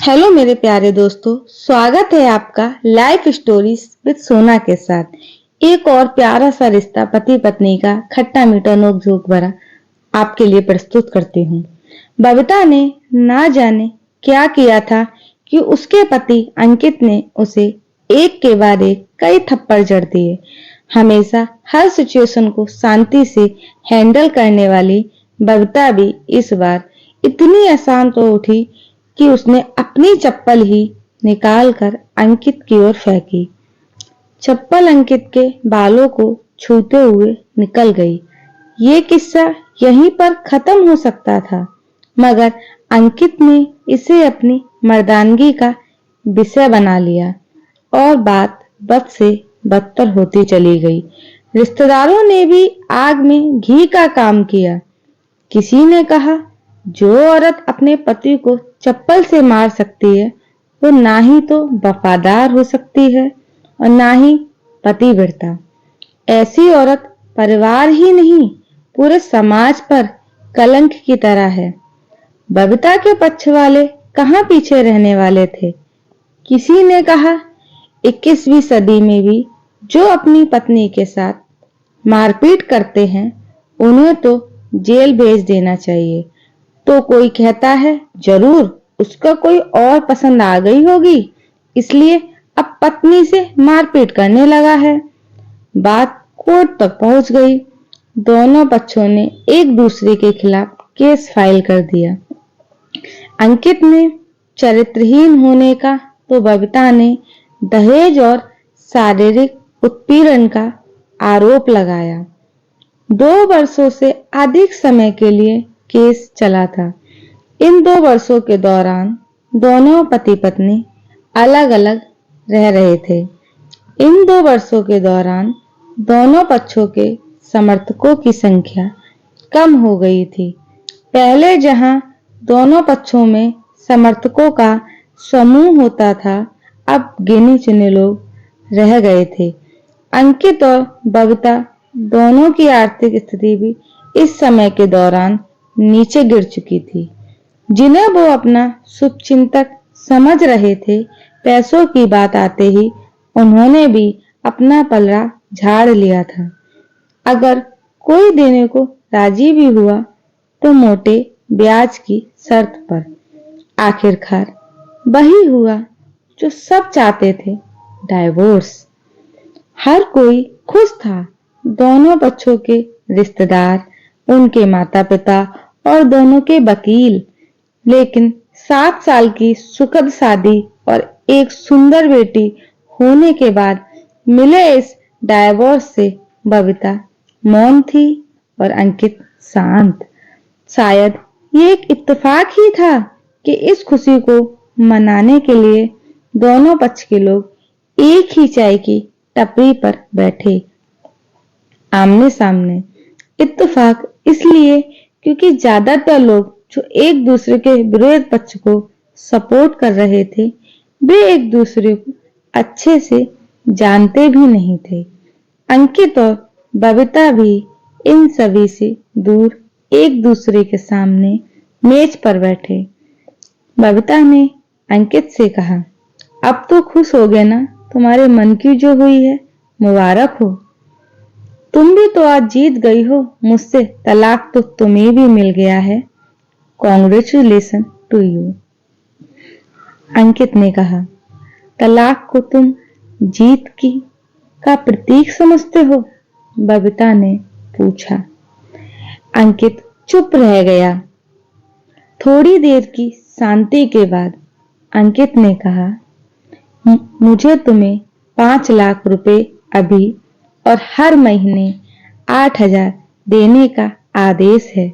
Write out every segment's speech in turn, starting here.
Hello मेरे प्यारे दोस्तों, स्वागत है आपका लाइफ स्टोरीज विद सोना के साथ। एक और प्यारा सा रिश्ता पति पत्नी का खट्टा मीठा नोक झोंक भरा आपके लिए प्रस्तुत करती हूँ। बबीता ने ना जाने क्या किया था कि उसके पति अंकित ने उसे एक के बाद एक कई थप्पड़ जड़ दिए। हमेशा हर सिचुएशन को शांति से हैंडल करने वाली बबीता भी इस बार इतनी अशांत हो उठी कि उसने अपनी चप्पल ही निकालकर अंकित की ओर फेंकी। चप्पल अंकित के बालों को छूते हुए निकल गई। ये किस्सा यहीं पर खत्म हो सकता था, मगर अंकित ने इसे अपनी मर्दानगी का विषय बना लिया और बात बद से बदतर होती चली गई। रिश्तेदारों ने भी आग में घी का काम किया। किसी ने कहा, जो औरत अपने पति को चप्पल से मार सकती है वो ना ही तो वफादार हो सकती है और ना ही पतिव्रता। ऐसी औरत परिवार ही नहीं पूरे समाज पर कलंक की तरह है। बबीता के पक्ष वाले कहाँ पीछे रहने वाले थे। किसी ने कहा, 21वीं सदी में भी जो अपनी पत्नी के साथ मारपीट करते हैं उन्हें तो जेल भेज देना चाहिए। तो कोई कहता है, जरूर उसका कोई और पसंद आ गई होगी इसलिए अब पत्नी से मारपीट करने लगा है। बात कोर्ट तक पहुंच गई। दोनों पक्षों ने एक दूसरे के खिलाफ केस फाइल कर दिया। अंकित ने चरित्रहीन होने का तो बबीता ने दहेज और शारीरिक उत्पीड़न का आरोप लगाया। 2 वर्षों से अधिक समय के लिए केस चला था। इन 2 वर्षों के दौरान दोनों पति पत्नी अलग अलग रह रहे थे। इन 2 वर्षों के दौरान दोनों पक्षों के समर्थकों की संख्या कम हो गई थी। पहले जहां दोनों पक्षों में समर्थकों का समूह होता था, अब गिने चुने लोग रह गए थे। अंकित और बबीता दोनों की आर्थिक स्थिति भी इस समय के दौरान नीचे गिर चुकी थी। जिन्हें वो अपना शुभचिंतक समझ रहे थे, पैसों की बात आते ही उन्होंने भी अपना पलड़ा झाड़ लिया था। अगर कोई देने को राजी भी हुआ तो मोटे ब्याज की शर्त पर। आखिरकार वही हुआ जो सब चाहते थे, डाइवोर्स। हर कोई खुश था। दोनों पक्षों के रिश्तेदार, उनके माता पिता और दोनों के वकील। लेकिन 7 साल की सुखद शादी और एक सुंदर बेटी होने के बाद मिले इस डाइवोर्स से बबीता मौन थी और अंकित शांत। शायद ये एक इत्तेफाक ही था कि इस खुशी को मनाने के लिए दोनों पक्ष के लोग एक ही चाय की टपरी पर बैठे, आमने सामने। इत्तेफाक इसलिए क्योंकि ज्यादातर लोग जो एक दूसरे के विरोध पक्ष को सपोर्ट कर रहे थे, वे एक दूसरे को अच्छे से जानते भी नहीं थे। अंकित और बबीता भी इन सभी से दूर एक दूसरे के सामने मेज पर बैठे। बबीता ने अंकित से कहा, अब तो खुश हो गए ना, तुम्हारे मन की जो हुई है मुबारक हो। तुम भी तो आज जीत गई हो मुझसे, तलाक तो तुम्हें भी मिल गया है। Congratulation to you. अंकित ने कहा, तलाक को तुम जीत की का प्रतीक समझते हो? बबीता ने पूछा। अंकित चुप रह गया। थोड़ी देर की शांति के बाद अंकित ने कहा, मुझे तुम्हें 5 लाख रुपए अभी और हर महीने 8,000 देने का आदेश है।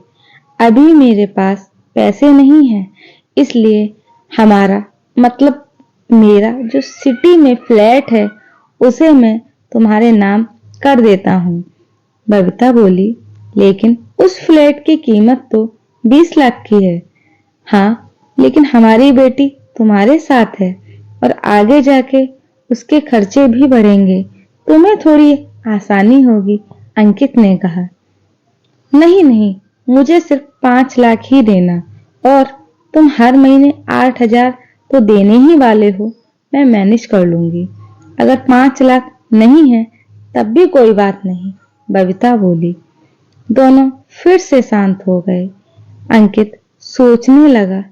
अभी मेरे पास पैसे नहीं हैं, इसलिए हमारा मतलब मेरा जो सिटी में फ्लैट है उसे मैं तुम्हारे नाम कर देता हूँ। बबीता बोली, लेकिन उस फ्लैट की कीमत तो 20 लाख की है। हाँ, लेकिन हमारी बेटी तुम्हारे साथ है और आगे जाके उसके खर्चे भी बढ़ेंगे, तुम्हें थोड़ी आसानी होगी। अंकित ने कहा, नहीं नहीं, मुझे सिर्फ 5 लाख ही देना और तुम हर महीने 8,000 तो देने ही वाले हो, मैं मैनेज कर लूंगी। अगर 5 लाख नहीं है तब भी कोई बात नहीं, बबीता बोली। दोनों फिर से शांत हो गए। अंकित सोचने लगा,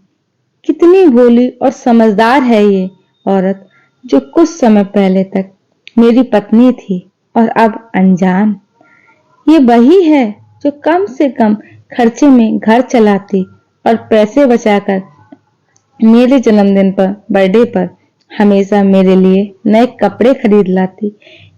कितनी भोली और समझदार है ये औरत, जो कुछ समय पहले तक मेरी पत्नी थी और अब अनजान। ये वही है जो कम से कम खर्चे में घर चलाती और पैसे बचाकर मेरे जन्मदिन पर, बर्थडे पर हमेशा मेरे लिए नए कपड़े खरीद लाती।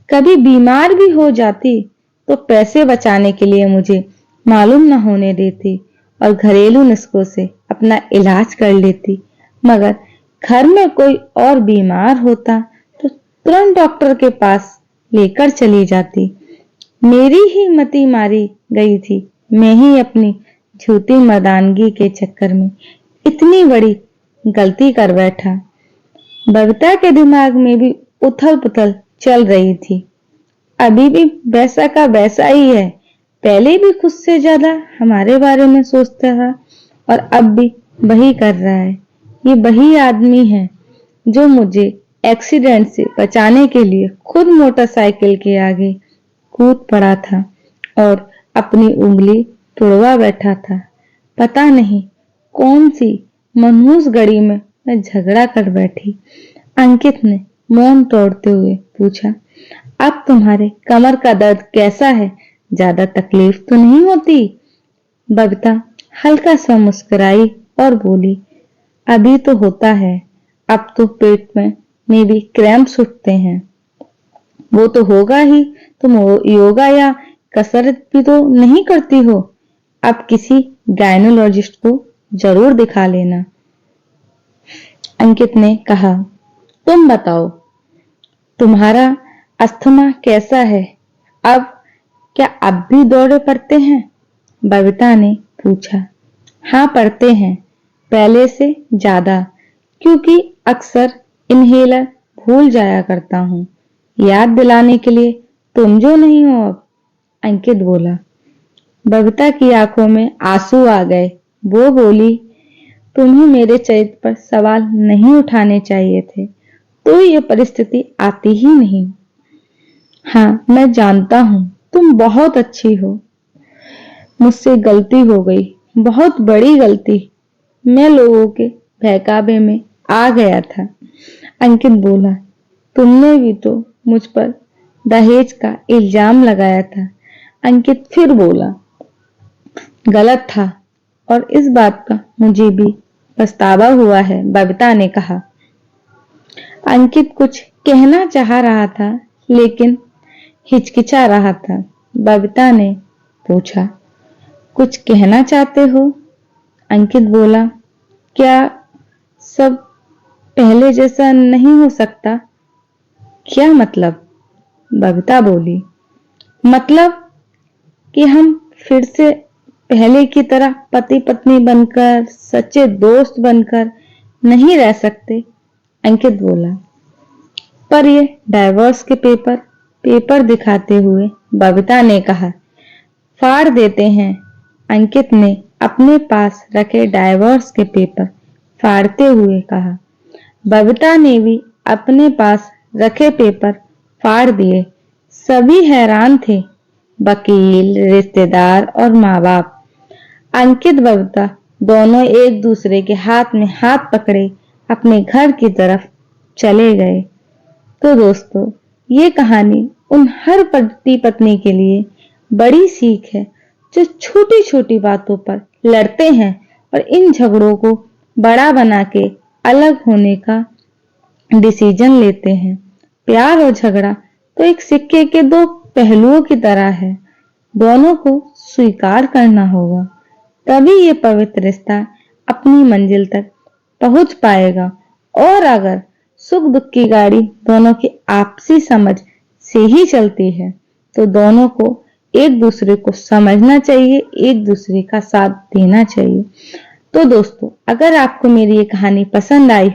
कभी बीमार भी हो जाती तो पैसे बचाने के लिए मुझे मालूम न होने देती और घरेलू नुस्खों से अपना इलाज कर लेती। मगर घर में कोई और बीमार होता तो तुरंत डॉक्टर के पास लेकर चली जाती। मेरी ही मति मारी गई थी। मैं ही अपनी झूठी मर्दानगी के चक्कर में इतनी बड़ी गलती कर बैठा। बबीता के दिमाग में भी उथल पुथल चल रही थी। अभी भी वैसा का वैसा ही है। पहले भी खुद से ज्यादा हमारे बारे में सोचता था और अब भी वही कर रहा है। ये वही आदमी है जो मुझे एक्सीडेंट से बचाने के लिए खुद मोटरसाइकिल के आगे कूद पड़ा था और अपनी उंगली तुड़वा बैठा था। पता नहीं कौन सी मनहूस घड़ी में मैं झगड़ा कर बैठी। अंकित ने मौन तोड़ते हुए पूछा, अब तुम्हारे कमर का दर्द कैसा है? ज्यादा तकलीफ तो नहीं होती? बबीता हल्का सा मुस्कुराई और बोली, अभी तो होता है, अब तो पेट में भी क्रैम्प्स उठते हैं। वो तो होगा ही, तुम योगा या कसरत भी तो नहीं करती हो। अब किसी गायनोलॉजिस्ट को जरूर दिखा लेना। अंकित ने कहा, तुम बताओ, तुम्हारा अस्थमा कैसा है? अब क्या अब भी दौरे पड़ते हैं? बबीता ने पूछा। हाँ पड़ते हैं, पहले से ज्यादा, क्योंकि अक्सर इनहेलर भूल जाया करता हूँ। याद दिलाने के लिए तुम जो नहीं हो अब, अंकित बोला। बबीता की आंखों में आंसू आ गए। वो बोली, तुम्हें मेरे चरित्र पर सवाल नहीं उठाने चाहिए थे, तो ये परिस्थिति आती ही नहीं। हाँ मैं जानता हूँ तुम बहुत अच्छी हो। मुझसे गलती हो गई, बहुत बड़ी गलती। मैं लोगों के बहकावे में आ गया था। अंकित बोला, तुमने भी तो मुझ पर दहेज का इल्जाम लगाया था। अंकित फिर बोला, गलत था और इस बात का मुझे भी पछतावा हुआ है, बबीता ने कहा। अंकित कुछ कहना चाह रहा था लेकिन हिचकिचा रहा था। बबीता ने पूछा, कुछ कहना चाहते हो? अंकित बोला, क्या सब पहले जैसा नहीं हो सकता? क्या मतलब? बबीता बोली, मतलब कि हम फिर से पहले की तरह पति पत्नी बनकर, सच्चे दोस्त बनकर नहीं रह सकते? अंकित बोला। पर ये डाइवोर्स के पेपर दिखाते हुए बबीता ने कहा। फाड़ देते हैं। अंकित ने अपने पास रखे डाइवोर्स के पेपर फाड़ते हुए कहा। बबीता ने भी अपने पास रखे पेपर फाड़ दिए। सभी हैरान थे, वकील, रिश्तेदार और माँ बाप। अंकित बबीता दोनों एक दूसरे के हाथ में हाथ पकड़े अपने घर की तरफ चले गए। तो दोस्तों, ये कहानी उन हर पति पत्नी के लिए बड़ी सीख है जो छोटी छोटी बातों पर लड़ते हैं और इन झगड़ों को बड़ा बना के अलग होने का डिसीजन लेते हैं। प्यार और झगड़ा तो एक सिक्के के दो पहलुओं की तरह है। दोनों को स्वीकार करना होगा, तभी ये पवित्र रिश्ता अपनी मंजिल तक पहुंच पाएगा। और अगर सुख दुख की गाड़ी दोनों की आपसी समझ से ही चलती है, तो दोनों को एक दूसरे को समझना चाहिए, एक दूसरे का साथ देना चाहिए। तो दोस्तों, अगर आपको मेरी ये कहानी पसंद आई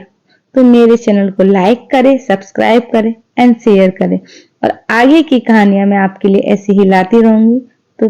तो मेरे चैनल को लाइक करें, सब्सक्राइब करें एंड शेयर करें। और आगे की कहानियां मैं आपके लिए ऐसे ही लाती रहूंगी। तो